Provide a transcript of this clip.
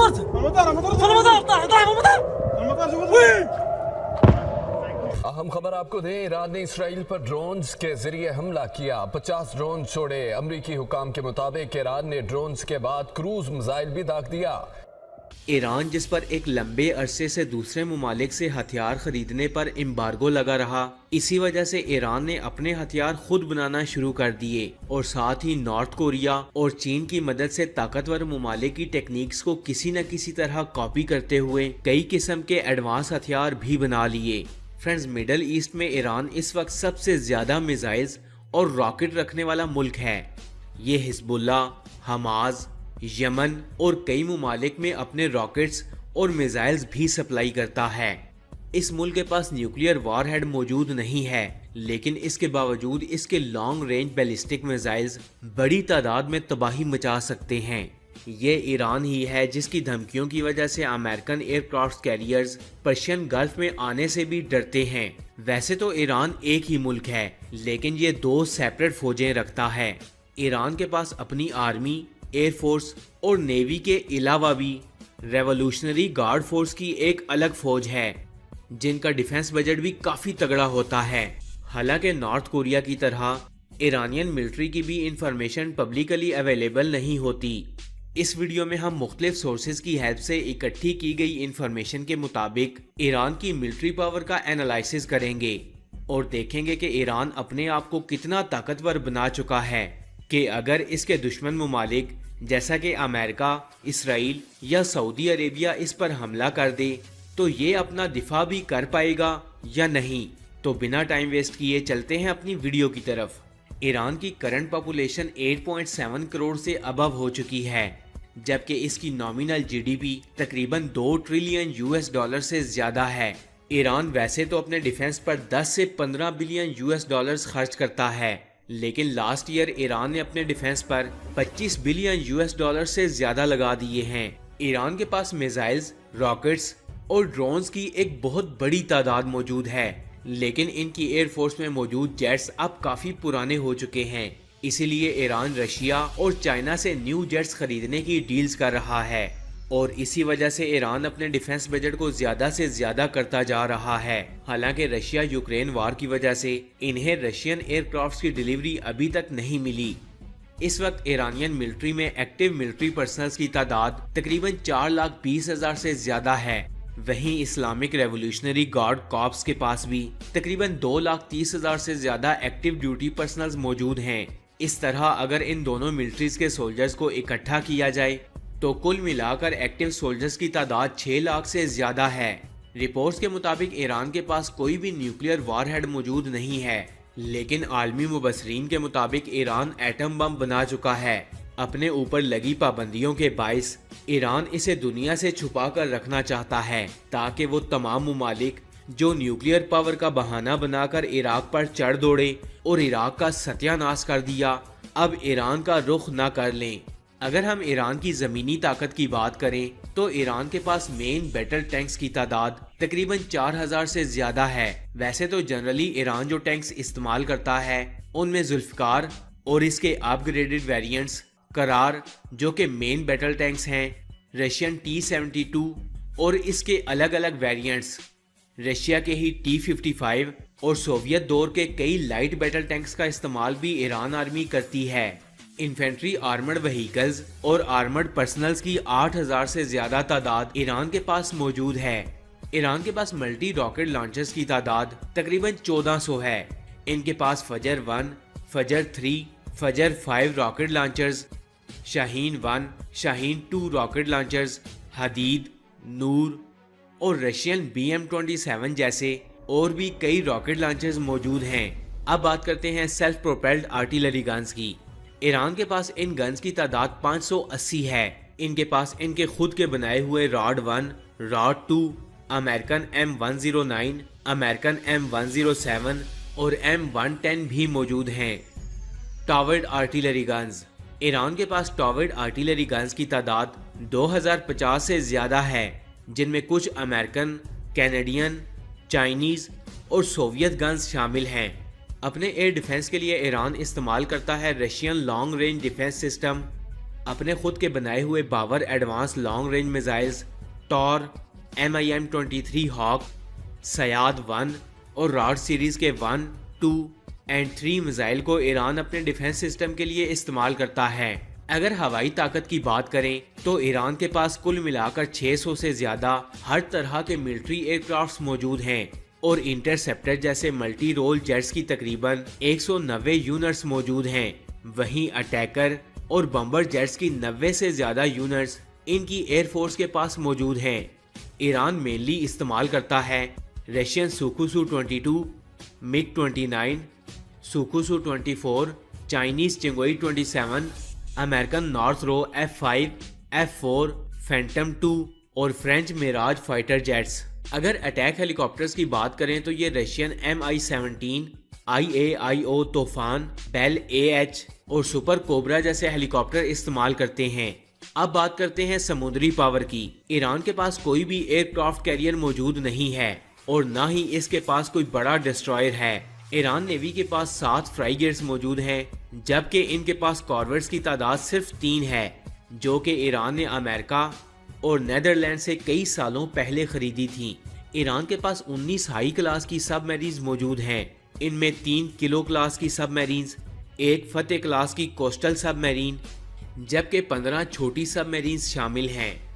अहम खबर आपको दें, ईरान ने इसराइल पर ड्रोन्स के जरिए हमला किया। 50 ड्रोन छोड़े। अमरीकी हुकाम के मुताबिक ईरान ने ड्रोन्स के बाद क्रूज मिसाइल भी दाग दिया। ईरान जिस पर एक लंबे अरसे से दूसरे ममालिक से हथियार खरीदने पर एम्बार्गो लगा रहा, इसी वजह से ईरान ने अपने हथियार खुद बनाना शुरू कर दिए और साथ ही नॉर्थ कोरिया और चीन की मदद से ताकतवर ममालिक की टेक्निक्स को किसी न किसी तरह कॉपी करते हुए कई किस्म के एडवांस हथियार भी बना लिए। फ्रेंड्स, मिडल ईस्ट में ईरान इस वक्त सबसे ज्यादा मिसाइल्स और रॉकेट रखने वाला मुल्क है। ये हिजबुल्ला, हमास, यमन और कई ममालिक में अपने रॉकेट्स और मिसाइल्स भी सप्लाई करता है। इस मुल्क के पास न्यूक्लियर वारहेड मौजूद नहीं है, लेकिन इसके बावजूद इसके लॉन्ग रेंज बैलिस्टिक मिसाइल्स बड़ी तादाद में तबाही मचा सकते हैं। ये ईरान ही है जिसकी धमकियों की वजह से American aircraft carriers Persian gulf में आने से भी डरते हैं। वैसे तो ईरान एक ही मुल्क है, लेकिन ये दो सेपरेट फौजें रखता है। ईरान के पास अपनी आर्मी, एयरफोर्स और नेवी के अलावा भी रेवोल्यूशनरी गार्ड फोर्स की एक अलग फौज है, जिनका डिफेंस बजट भी काफी तगड़ा होता है। हालांकि नॉर्थ कोरिया की तरह ईरानियन मिलिट्री की भी इंफॉर्मेशन पब्लिकली अवेलेबल नहीं होती। इस वीडियो में हम मुख्तलिफ सोर्सेज की हेल्प से इकट्ठी की गई इंफॉर्मेशन के मुताबिक ईरान की मिलिट्री पावर का एनालिसिस करेंगे और देखेंगे कि ईरान अपने आप को कितना ताकतवर बना चुका है कि अगर इसके दुश्मन ममालिक जैसा कि अमेरिका, इसराइल या सऊदी अरेबिया इस पर हमला कर दे तो ये अपना दिफा भी कर पाएगा या नहीं। तो बिना टाइम वेस्ट किए चलते हैं अपनी वीडियो की तरफ। ईरान की करंट पॉपुलेशन 8.7 करोड़ से अबव हो चुकी है, जबकि इसकी नॉमिनल जीडीपी तकरीबन 2 ट्रिलियन यूएस डॉलर से ज्यादा है। ईरान वैसे तो अपने डिफेंस पर 10 से 15 बिलियन यूएस डॉलर्स खर्च करता है, लेकिन लास्ट ईयर ईरान ने अपने डिफेंस पर 25 बिलियन यूएस डॉलर से ज्यादा लगा दिए हैं। ईरान के पास मिसाइल्स, रॉकेट्स और ड्रोन्स की एक बहुत बड़ी तादाद मौजूद है, लेकिन इनकी एयरफोर्स में मौजूद जेट्स अब काफी पुराने हो चुके हैं। इसीलिए ईरान रशिया और चाइना से न्यू जेट्स खरीदने की डील्स कर रहा है और इसी वजह से ईरान अपने डिफेंस बजट को ज्यादा से ज्यादा करता जा रहा है। हालांकि रशिया यूक्रेन वार की वजह से इन्हें रशियन एयरक्राफ्ट की डिलीवरी अभी तक नहीं मिली। इस वक्त ईरानियन मिलिट्री में एक्टिव मिलिट्री पर्सनल्स की तादाद तकरीबन 4,20,000 से ज्यादा है। वहीं इस्लामिक रेवोल्यूशनरी गार्ड कॉर्प्स के पास भी तकरीबन 2,30,000 से ज्यादा एक्टिव ड्यूटी पर्सनल्स मौजूद हैं। इस तरह अगर इन दोनों मिलिट्रीज के सोल्जर्स को इकट्ठा किया जाए तो कुल मिलाकर एक्टिव सोल्जर्स की तादाद 6 लाख से ज्यादा है। रिपोर्ट्स के मुताबिक ईरान के पास कोई भी न्यूक्लियर वारहेड मौजूद नहीं है, लेकिन आलमी मुबसरीन के मुताबिक ईरान एटम बम बना चुका है। अपने ऊपर लगी पाबंदियों के बाइस ईरान इसे दुनिया से छुपा कर रखना चाहता है, ताकि वो तमाम ममालिक जो न्यूक्लियर पावर का बहाना बनाकर इराक पर चढ़ दौड़े और इराक का सत्यानाश कर दिया, अब ईरान का रुख न कर लें। अगर हम ईरान की जमीनी ताकत की बात करें तो ईरान के पास मेन बैटल टैंक्स की तादाद तकरीबन 4,000 से ज्यादा है। वैसे तो जनरली ईरान जो टैंक्स इस्तेमाल करता है उनमें जुल्फकार और इसके अपग्रेडेड वेरिएंट्स, करार जो कि मेन बैटल टैंक्स हैं, रशियन T-72 और इसके अलग अलग वेरिएंट्स, रशिया के ही T-55 और सोवियत दौर के कई लाइट बैटल टैंक्स का इस्तेमाल भी ईरान आर्मी करती है। इन्फेंट्री आर्मर्ड व्हीकल्स और आर्मर्ड पर्सनल्स की 8,000 से ज्यादा तादाद ईरान के पास मौजूद है। ईरान के पास मल्टी रॉकेट लॉन्चर्स की तादाद तकरीबन 1400 है। इनके पास फजर 1, फजर 3, Fajr 5 rocket launchers, Shahin 1, Shahin 2 rocket launchers, Hadid, Noor और रशियन BM-27 जैसे और भी कई रॉकेट लॉन्चर्स मौजूद हैं। अब बात करते हैं सेल्फ प्रोपेल्ड आर्टिलरी गन्स की। ईरान के पास इन गन्स की तादाद 580 है। इनके पास इनके खुद के बनाए हुए rod 1, rod 2, American M109, American M107 और M110 भी मौजूद हैं। Toward artillery guns. ईरान के पास टावर्ड आर्टिलरी गन्स की तादाद 2050 से ज्यादा है, जिनमें कुछ अमेरिकन, कैनेडियन, चाइनीज और सोवियत गन्स शामिल हैं। अपने एयर डिफेंस के लिए ईरान इस्तेमाल करता है Russian long range defence system अपने खुद के बनाए हुए Bavar advance long range missiles Tor, MIM-23 Hawk, Sayyad 1 और राड सीरीज के 1, 2 एंड 3 मिसाइल को ईरान अपने डिफेंस सिस्टम के लिए इस्तेमाल करता है। अगर हवाई ताकत की बात करें तो ईरान के पास कुल मिलाकर 600 से ज्यादा हर तरह के मिलिट्री एयरक्राफ्ट्स मौजूद हैं और इंटरसेप्टर जैसे मल्टी रोल जेट्स की तकरीबन 190 यूनिट्स मौजूद हैं। वहीं अटैकर और बम्बर जेट्स की 90 से ज्यादा यूनिट्स इनकी एयरफोर्स के पास मौजूद हैं। ईरान मेनली इस्तेमाल करता है Russian Sukhoi 22, MiG-29, Sukhoi 24, Chinese चिंगोई 27, American Northrop F5, F4, Phantom 2 और फ्रेंच मिराज फाइटर जेट्स। अगर अटैक हेलीकॉप्टर्स की बात करें तो ये Russian Mi-17, IAIO Toufan, Bell AH और सुपर कोबरा जैसे हेलीकॉप्टर इस्तेमाल करते हैं। अब बात करते हैं समुद्री पावर की। ईरान के पास कोई भी एयरक्राफ्ट कैरियर मौजूद नहीं है और ना ही इसके पास कोई बड़ा डिस्ट्रॉयर है। ईरान नेवी के पास 7 फ्राइगेट्स मौजूद हैं, जबकि इनके पास कॉर्वेट्स की तादाद सिर्फ 3 है, जो कि ईरान ने अमेरिका और नेदरलैंड से कई सालों पहले खरीदी थी। ईरान के पास 19 हाई क्लास की सबमरीन्स मौजूद हैं। इनमें 3 किलो क्लास की सबमरीन्स, 1 फतेह क्लास की कोस्टल सबमरीन, जबकि 15 छोटी सबमरीन्स शामिल हैं।